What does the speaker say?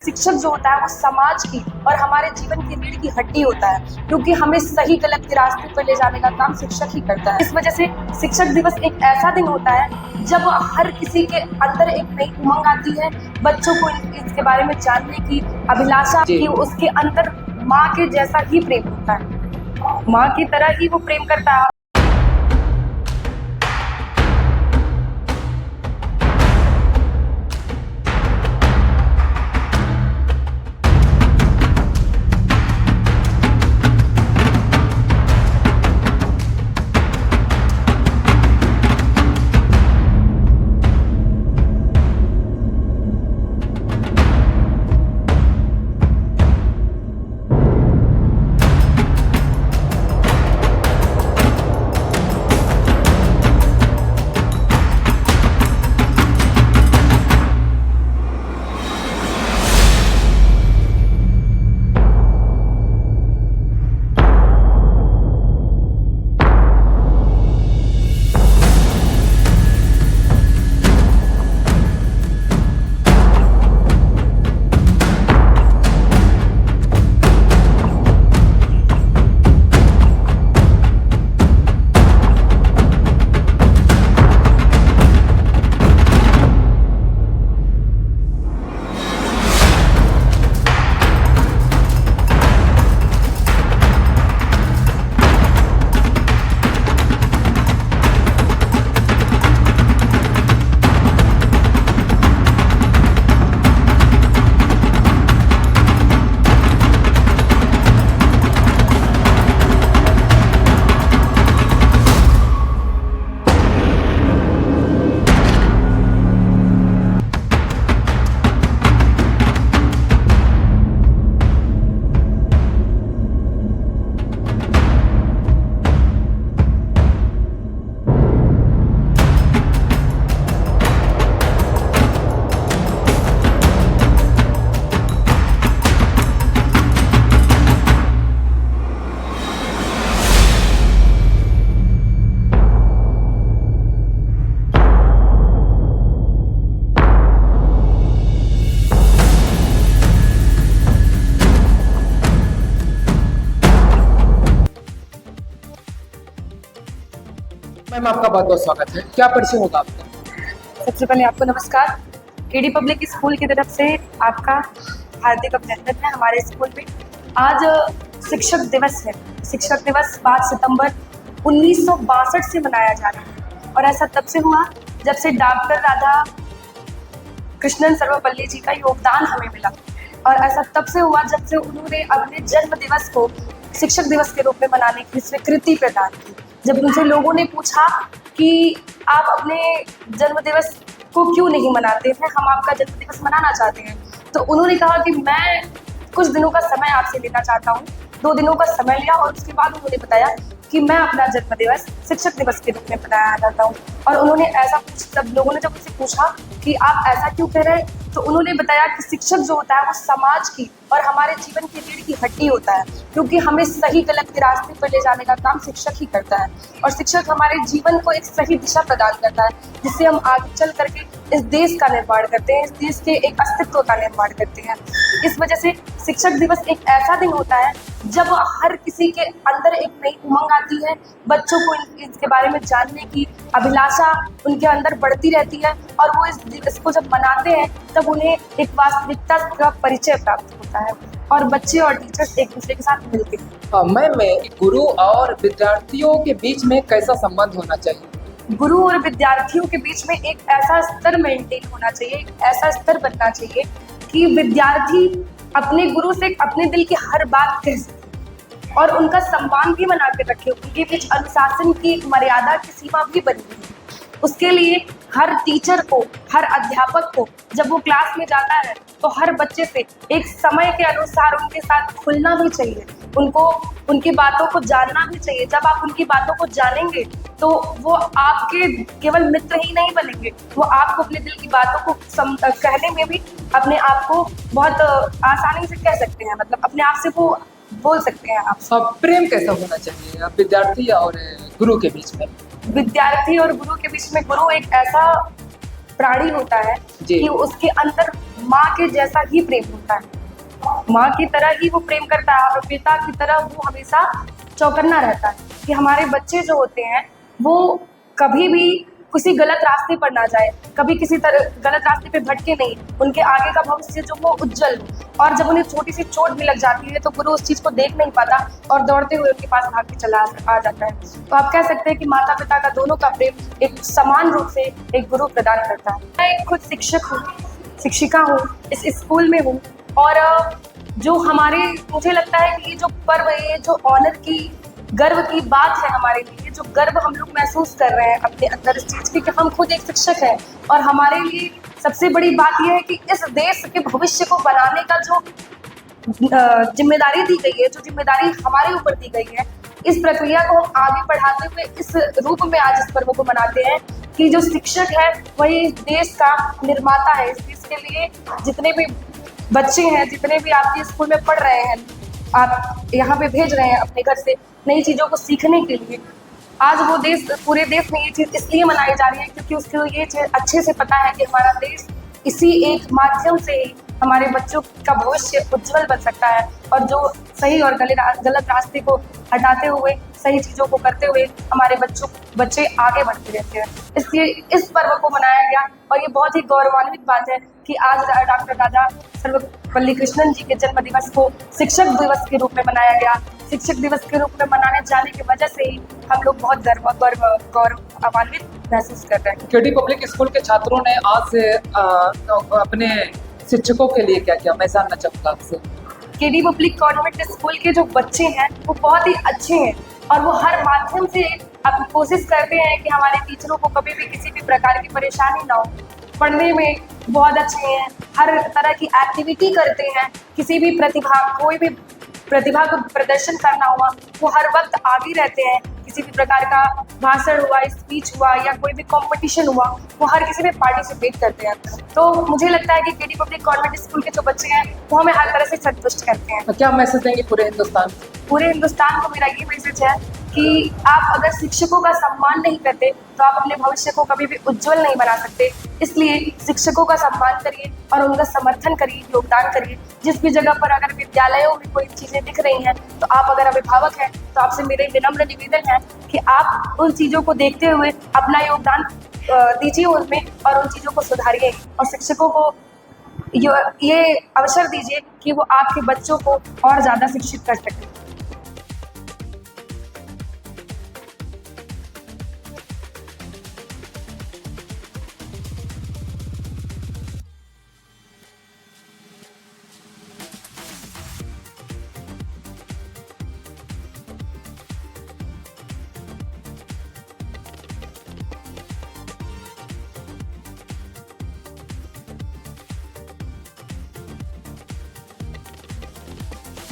शिक्षक जो होता है वो समाज की और हमारे जीवन की रीढ़ की हड्डी होता है, क्योंकि हमें सही गलत के रास्ते पर ले जाने का काम शिक्षक ही करता है। इस वजह से शिक्षक दिवस एक ऐसा दिन होता है जब हर किसी के अंदर एक नई उमंग आती है, बच्चों को इसके बारे में जानने की अभिलाषा की, उसके अंदर माँ के जैसा ही प्रेम होता है, माँ की तरह ही वो प्रेम करता है। मैम आपका बहुत बहुत स्वागत है। क्या परिचय होगा आपका? सबसे पहले आपको नमस्कार। केडी पब्लिक स्कूल की तरफ से आपका हार्दिक अभिनंदन है। हमारे स्कूल में आज शिक्षक दिवस है। शिक्षक दिवस 5 सितंबर 1962 से मनाया जा रहा है और ऐसा तब से हुआ जब से डॉक्टर राधा कृष्णन सर्वपल्ली जी का योगदान हमें मिला, और ऐसा तब से हुआ जब से उन्होंने अपने जन्म दिवस को शिक्षक दिवस के रूप में मनाने की स्वीकृति प्रदान की। जब उनसे लोगों ने पूछा कि आप अपने जन्म दिवस को क्यों नहीं मनाते हैं, हम आपका जन्म दिवस मनाना चाहते हैं, तो उन्होंने कहा कि मैं कुछ दिनों का समय आपसे लेना चाहता हूँ। 2 दिनों का समय लिया और उसके बाद उन्होंने बताया कि मैं अपना जन्म दिवस शिक्षक दिवस के रूप में मनाना चाहता हूँ। और उन्होंने ऐसा जब लोगों ने जब उनसे पूछा कि आप ऐसा क्यों कह रहे हैं, तो उन्होंने बताया कि शिक्षक जो होता है वो समाज की और हमारे जीवन की रीढ़ की हड्डी होता है, क्योंकि हमें सही गलत के रास्ते पर ले जाने का काम शिक्षक ही करता है। और शिक्षक हमारे जीवन को एक सही दिशा प्रदान करता है, जिससे हम आगे चल करके इस देश का निर्माण करते हैं, इस देश के एक अस्तित्व का निर्माण करते हैं। इस वजह से शिक्षक दिवस एक ऐसा दिन होता है जब हर किसी के अंदर एक नई उमंग आती है, बच्चों को इसके बारे में जानने की अभिलाषा उनके अंदर बढ़ती रहती है, और वो इस दिवस को जब मनाते हैं तब उन्हें एक वास्तविकता का परिचय प्राप्त होता है और बच्चे और टीचर्स एक दूसरे के साथ मिलते हैं। मैम गुरु और विद्यार्थियों के बीच में कैसा संबंध होना चाहिए? गुरु और विद्यार्थियों के बीच में एक ऐसा स्तर मेंटेन होना चाहिए, एक ऐसा स्तर बनना चाहिए कि विद्यार्थी अपने गुरु से अपने दिल की हर बात कह सके और उनका सम्मान भी बना के रखे। उनके बीच अनुशासन की मर्यादा की सीमा भी बनी है। उसके लिए हर टीचर को, हर अध्यापक को जब वो क्लास में जाता है तो हर बच्चे से एक समय के अनुसार उनके साथ खुलना भी चाहिए, उनको उनकी बातों को जानना भी चाहिए। जब आप उनकी बातों को जानेंगे तो वो आपके केवल मित्र ही नहीं बनेंगे, वो आपको अपने दिल की बातों को कहने में भी अपने आप को बहुत आसानी से कह सकते हैं, मतलब अपने आप से वो बोल सकते हैं आप। अब प्रेम कैसा होना चाहिए विद्यार्थी और गुरु के बीच में? विद्यार्थी और गुरु के बीच में गुरु एक ऐसा प्राणी होता है जी। कि उसके अंदर माँ के जैसा ही प्रेम होता है, माँ की तरह ही वो प्रेम करता है और पिता की तरह वो हमेशा चौकन्ना रहता है कि हमारे बच्चे जो होते हैं वो कभी भी किसी गलत रास्ते पर ना जाए, कभी किसी तरह गलत रास्ते पे भटके नहीं, उनके आगे का भविष्य जो वो उज्जवल हो। और जब उन्हें छोटी सी चोट भी लग जाती है तो गुरु उस चीज को देख नहीं पाता और दौड़ते हुए उनके पास भाग के चला आ जाता है। तो आप कह सकते हैं कि माता पिता का दोनों का प्रेम एक समान रूप से एक गुरु प्रदान करता है। मैं एक खुद शिक्षक हूँ, शिक्षिका हूँ, इस स्कूल में हूँ और जो हमारे मुझे लगता है कि ये जो पर्व है, ये जो ऑनर की गर्व की बात है हमारे लिए, जो गर्व हम लोग महसूस कर रहे हैं अपने अंदर इस चीज की कि हम खुद एक शिक्षक हैं और हमारे लिए सबसे बड़ी बात यह है कि इस देश के भविष्य को बनाने का जो जिम्मेदारी दी गई है, जो जिम्मेदारी हमारे ऊपर दी गई है, इस प्रक्रिया को हम आगे बढ़ाते हुए इस रूप में आज इस पर्व को मनाते हैं कि जो शिक्षक है वही इस देश का निर्माता है। इस देश के लिए जितने भी बच्चे हैं, जितने भी आपके स्कूल में पढ़ रहे हैं, आप यहाँ पे भेज रहे हैं अपने घर से नई चीज़ों को सीखने के लिए, आज वो देश, पूरे देश में ये चीज़ इसलिए मनाई जा रही है क्योंकि उसको ये चीज़ अच्छे से पता है कि हमारा देश इसी एक माध्यम से ही हमारे बच्चों का भविष्य उज्जवल बन सकता है और जो सही और गलत रास्ते को हटाते हुए सही चीज़ों को करते हुए हमारे बच्चे आगे बढ़ते रहते हैं। इसलिए इस पर्व को मनाया गया और ये बहुत ही गौरवान्वित बात है कि आज डॉक्टर राजा सर्वपल्ली कृष्णन जी के जन्म दिवस को शिक्षक दिवस के रूप में मनाया गया। शिक्षक दिवस के रूप में मनाने जाने की वजह से ही हम लोग बहुत गौरवान्वित महसूस कर रहे हैं। केडी पब्लिक स्कूल के छात्रों ने आज से अपने शिक्षकों के लिए क्या किया, मैं जानना चाहूँगा आपसे। केडी पब्लिक कॉन्वेंट स्कूल के जो बच्चे हैं वो बहुत ही अच्छे हैं और वो हर माध्यम से अब कोशिश करते हैं कि हमारे टीचरों को कभी भी किसी भी प्रकार की परेशानी ना हो। पढ़ने में बहुत अच्छे हैं, हर तरह की एक्टिविटी करते हैं, किसी भी कोई भी प्रतिभा को प्रदर्शन करना हुआ वो हर वक्त आगे रहते हैं। किसी भी प्रकार का भाषण हुआ, स्पीच हुआ या कोई भी कंपटीशन हुआ, वो हर किसी में पार्टिसिपेट करते हैं। तो मुझे लगता है कि केडी पब्लिक कॉन्वेंट स्कूल के जो बच्चे हैं वो हमें हर तरह से संतुष्ट करते हैं। तो क्या मैसेज देंगे पूरे हिंदुस्तान? पूरे हिंदुस्तान को मेरा ये मैसेज है कि आप अगर शिक्षकों का सम्मान नहीं करते तो आप अपने भविष्य को कभी भी उज्जवल नहीं बना सकते। इसलिए शिक्षकों का सम्मान करिए और उनका समर्थन करिए, योगदान करिए। जिस भी जगह पर अगर विद्यालयों में कोई चीज़ें दिख रही हैं तो आप अगर अभिभावक हैं तो आपसे मेरे विनम्र निवेदन है कि आप उन चीज़ों को देखते हुए अपना योगदान दीजिए उनमें और उन चीज़ों को सुधारिए और शिक्षकों को ये अवसर दीजिए कि वो आपके बच्चों को और ज़्यादा शिक्षित कर सकें।